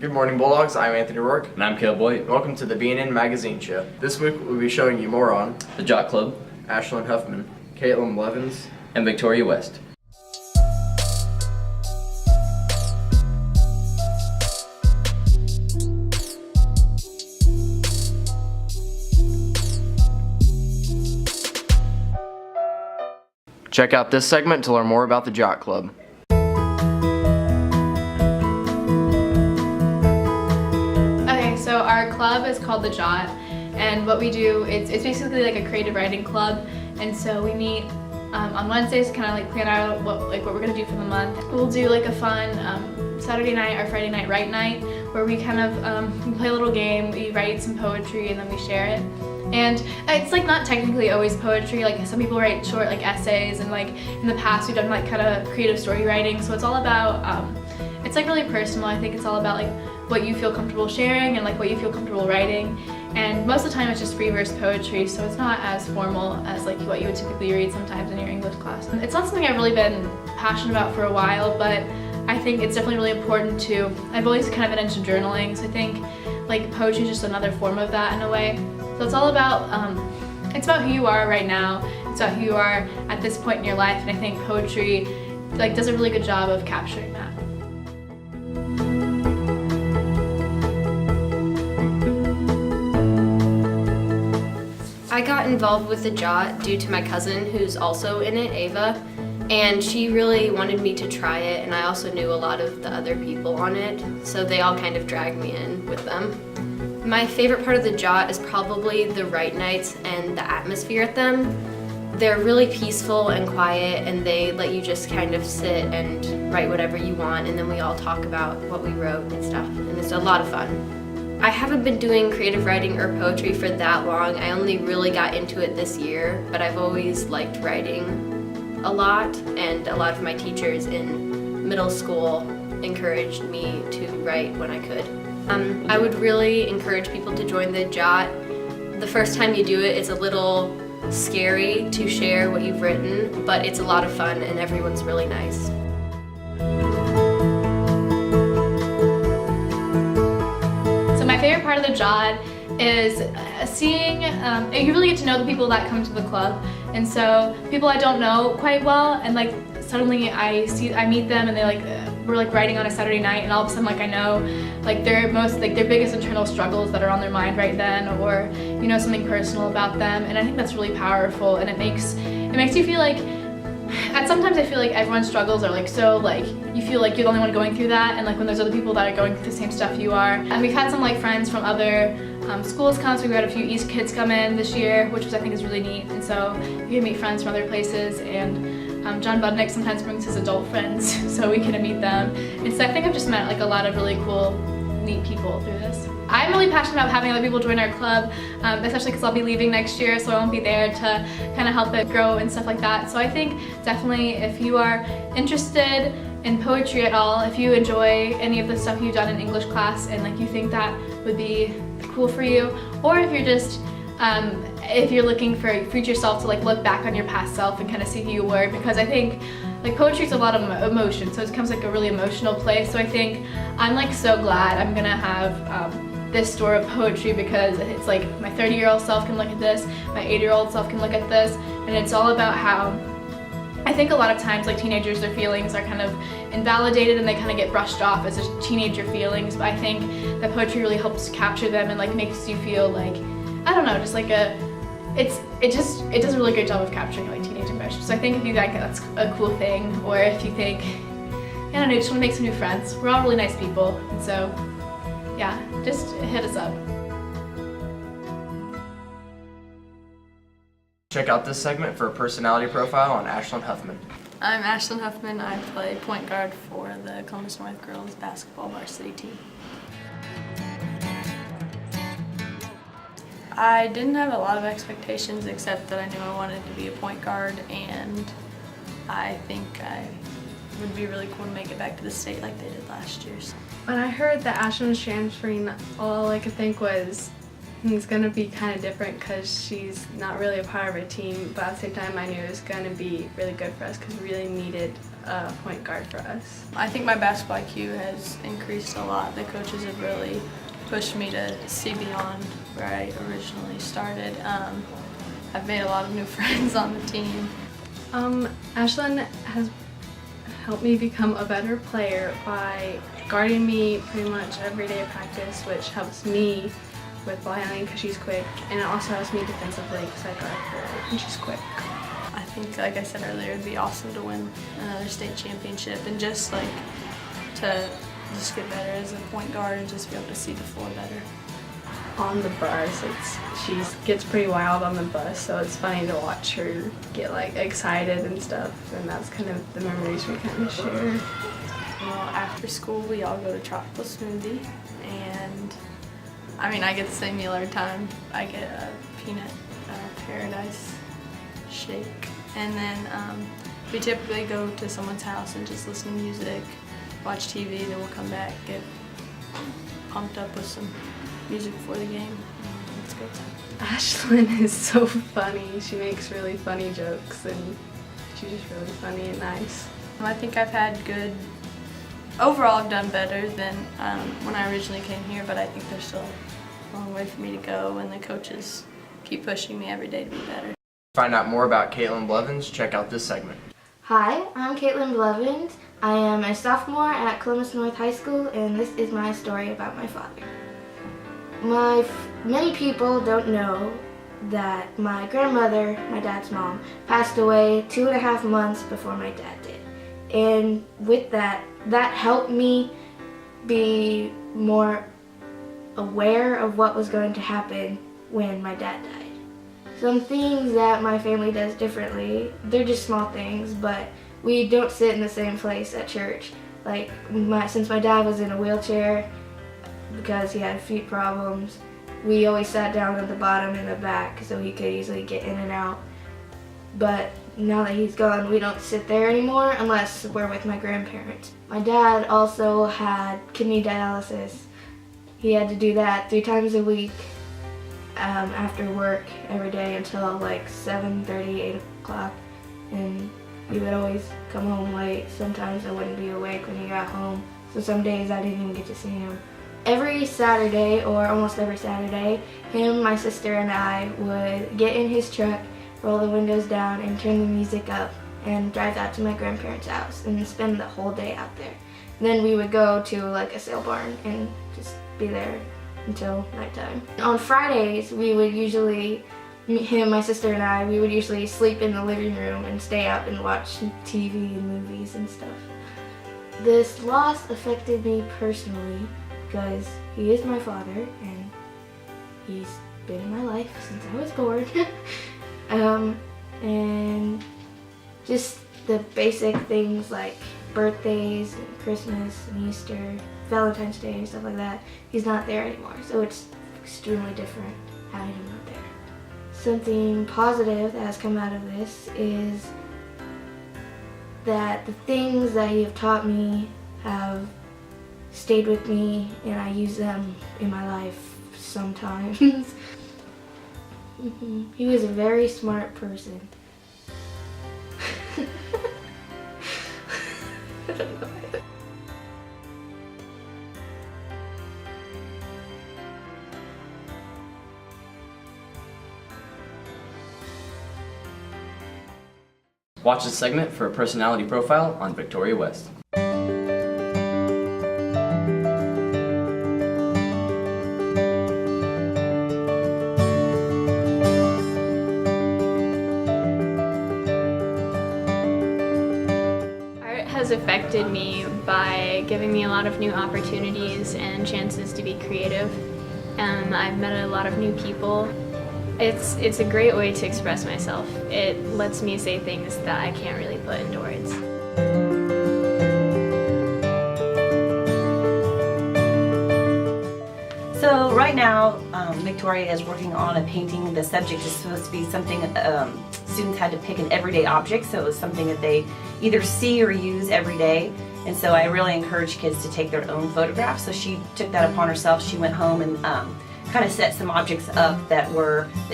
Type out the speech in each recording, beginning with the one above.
Good morning, Bulldogs. I'm Anthony Rourke. And I'm Caleb Boyd. Welcome to the BNN Magazine Show. This week we'll be showing you more on The Jot Club, Ashlyn Huffman, Caitlin Levins, and Victoria West. Check out this segment to learn more about the Jot Club. Okay, so our club is called the Jot, and what we do, it's basically like a creative writing club, and so we meet on Wednesdays to kind of like plan out what we're gonna do for the month. We'll do like a fun Saturday night or Friday night write night where we kind of we play a little game, we write some poetry, and then we share it. And it's like not technically always poetry, like some people write short like essays, and like in the past we've done like kind of creative story writing, so it's all about, it's like really personal. I think it's all about like what you feel comfortable sharing and like what you feel comfortable writing, and most of the time it's just free verse poetry, so it's not as formal as like what you would typically read sometimes in your English class. It's not something I've really been passionate about for a while, but I think it's definitely really important to, I've always kind of been into journaling, so I think like poetry is just another form of that in a way. So it's all about, it's about who you are right now, it's about who you are at this point in your life, and I think poetry like does a really good job of capturing that. I got involved with the Jot due to my cousin who's also in it, Ava, and she really wanted me to try it, and I also knew a lot of the other people on it, so they all kind of dragged me in with them. My favorite part of the Jot is probably the write nights and the atmosphere at them. They're really peaceful and quiet, and they let you just kind of sit and write whatever you want, and then we all talk about what we wrote and stuff, and it's a lot of fun. I haven't been doing creative writing or poetry for that long. I only really got into it this year, but I've always liked writing a lot, and a lot of my teachers in middle school encouraged me to write when I could. I would really encourage people to join the Jot. The first time you do it, it's a little scary to share what you've written, but it's a lot of fun and everyone's really nice. So my favorite part of the Jot is seeing, you really get to know the people that come to the club, and so people I don't know quite well, and like suddenly I meet them, and they like, we're like writing on a Saturday night, and all of a sudden like I know like their biggest internal struggles that are on their mind right then, or you know, something personal about them, and I think that's really powerful, and it makes you feel like, sometimes I feel like everyone's struggles are like so like, you feel like you're the only one going through that, and like when there's other people that are going through the same stuff you are. And we've had some like friends from other schools come, so we had a few East kids come in this year, which I think is really neat, and so you can meet friends from other places, and John Budnick sometimes brings his adult friends so we can meet them. And so I think I've just met like a lot of really cool, neat people through this. I'm really passionate about having other people join our club, especially because I'll be leaving next year, so I won't be there to kind of help it grow and stuff like that. So I think definitely if you are interested in poetry at all, if you enjoy any of the stuff you've done in English class and like you think that would be cool for you, or if you're just if you're looking for yourself to like look back on your past self and kind of see who you were, because I think like poetry is a lot of emotion, so it becomes like a really emotional place. So I think I'm like so glad I'm gonna have this store of poetry, because it's like my 30-year-old self can look at this, my 80-year-old self can look at this, and it's all about how I think a lot of times like teenagers, their feelings are kind of invalidated and they kind of get brushed off as just teenager feelings, but I think that poetry really helps capture them and like makes you feel like, I don't know, just like it does a really great job of capturing like teenage emotions. So I think if you think that's a cool thing, or if you think, I don't know, you just want to make some new friends. We're all really nice people, and so yeah, just hit us up. Check out this segment for a personality profile on Ashlyn Huffman. I'm Ashlyn Huffman. I play point guard for the Columbus North girls basketball varsity team. I didn't have a lot of expectations, except that I knew I wanted to be a point guard, and I think I would be really cool to make it back to the state like they did last year. So. When I heard that Ashlyn was transferring, all I could think was it's going to be kind of different because she's not really a part of our team, but at the same time I knew it was going to be really good for us because we really needed a point guard for us. I think my basketball IQ has increased a lot. The coaches have really pushed me to see beyond where I originally started. I've made a lot of new friends on the team. Ashlyn has helped me become a better player by guarding me pretty much every day of practice, which helps me with ball handling because she's quick, and it also helps me defensively because I guard her and she's quick. I think, like I said earlier, it'd be awesome to win another state championship and just like to just get better as a point guard and just be able to see the floor better. On the bus, she gets pretty wild on the bus, so it's funny to watch her get like excited and stuff, and that's kind of the memories we kind of share. Well, after school, we all go to Tropical Smoothie, and I mean, I get the same meal every time. I get a peanut paradise shake, and then we typically go to someone's house and just listen to music, watch TV, then we'll come back, get pumped up with some music before the game. It's a good time. Ashlyn is so funny. She makes really funny jokes, and she's just really funny and nice. I think I've had good, overall I've done better than when I originally came here, but I think there's still a long way for me to go, and the coaches keep pushing me every day to be better. To find out more about Caitlin Blevins, check out this segment. Hi, I'm Caitlin Blevins. I am a sophomore at Columbus North High School, and this is my story about my father. Many people don't know that my grandmother, my dad's mom, passed away 2.5 months before my dad did. And with that helped me be more aware of what was going to happen when my dad died. Some things that my family does differently, they're just small things, but we don't sit in the same place at church. Like, since my dad was in a wheelchair because he had feet problems, we always sat down at the bottom in the back so he could easily get in and out. But now that he's gone, we don't sit there anymore unless we're with my grandparents. My dad also had kidney dialysis. He had to do that 3 times a week after work every day until like 7:30, 8 o'clock. And he would always come home late. Sometimes I wouldn't be awake when he got home. So some days I didn't even get to see him. Every Saturday, or almost every Saturday, him, my sister, and I would get in his truck, roll the windows down, and turn the music up, and drive out to my grandparents' house and spend the whole day out there. Then we would go to like a sale barn and just be there until nighttime. On Fridays, we would usually, him, my sister, and I, we would usually sleep in the living room and stay up and watch TV and movies and stuff. This loss affected me personally because he is my father and he's been in my life since I was born. And just the basic things like birthdays and Christmas and Easter, Valentine's Day and stuff like that, he's not there anymore, so it's extremely different having him not there. Something positive that has come out of this is that the things that he have taught me have stayed with me, and I use them in my life sometimes. He was a very smart person. I don't know. Watch this segment for a personality profile on Victoria West. Art has affected me by giving me a lot of new opportunities and chances to be creative. I've met a lot of new people. It's a great way to express myself. It lets me say things that I can't really put into words. So right now, Victoria is working on a painting. The subject is supposed to be something students had to pick an everyday object, so it was something that they either see or use every day. And so I really encourage kids to take their own photographs. So she took that upon herself. She went home and kind of set some objects up that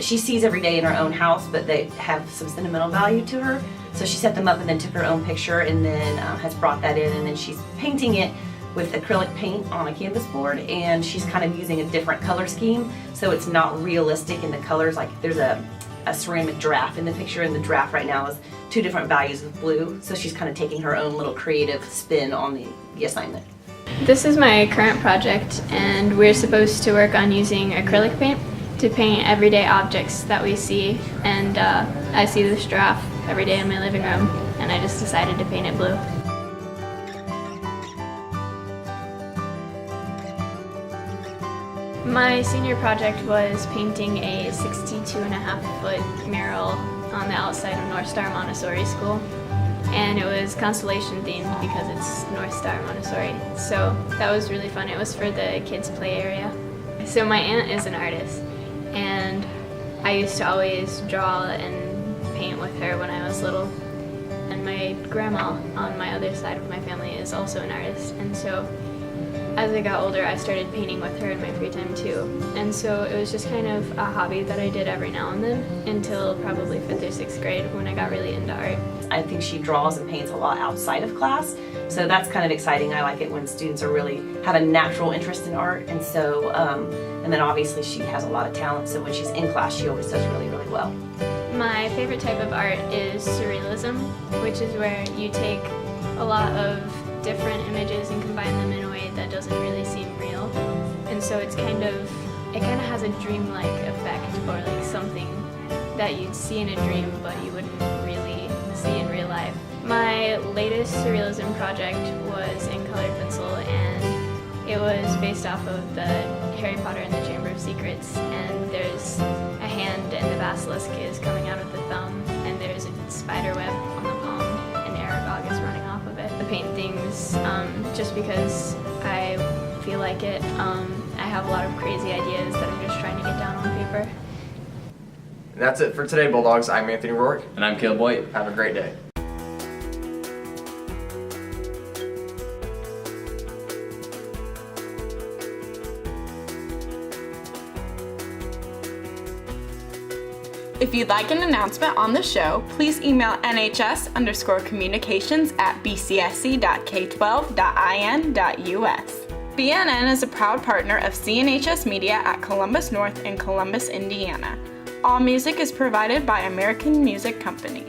she sees every day in her own house, but they have some sentimental value to her. So she set them up and then took her own picture and then has brought that in, and then she's painting it with acrylic paint on a canvas board, and she's kind of using a different color scheme so it's not realistic in the colors. Like there's a ceramic giraffe in the picture, and the giraffe right now is 2 different values of blue, so she's kind of taking her own little creative spin on the assignment. This is my current project, and we're supposed to work on using acrylic paint to paint everyday objects that we see. And I see this giraffe every day in my living room, and I just decided to paint it blue. My senior project was painting a 62.5-foot mural on the outside of North Star Montessori School. And it was constellation themed because it's North Star Montessori. So that was really fun. It was for the kids' play area. So my aunt is an artist, and I used to always draw and paint with her when I was little. And my grandma on my other side of my family is also an artist, and so as I got older I started painting with her in my free time too. And so it was just kind of a hobby that I did every now and then until probably 5th or 6th grade when I got really into art. I think she draws and paints a lot outside of class, so that's kind of exciting. I like it when students are really have a natural interest in art, and so and then obviously she has a lot of talent, so when she's in class she always does really, really well. My favorite type of art is surrealism, which is where you take a lot of different images and combine them in a way that doesn't really seem real. And so it kind of has a dreamlike effect, or like something that you'd see in a dream but you wouldn't really see in real life. My latest surrealism project was in colored pencil, and it was based off of the Harry Potter and the Chamber of Secrets, and there's a hand and the basilisk is coming out of the thumb, and there's a spider web on the palm, and Aragog is running off of it. I paint things just because I feel like it. I have a lot of crazy ideas that I'm just trying to get down on paper. And that's it for today, Bulldogs. I'm Anthony Rourke. And I'm Caleb Boyd. Have a great day. If you'd like an announcement on the show, please email nhs_communications@bcsc.k12.in.us. BNN is a proud partner of CNHS Media at Columbus North in Columbus, Indiana. All music is provided by American Music Company.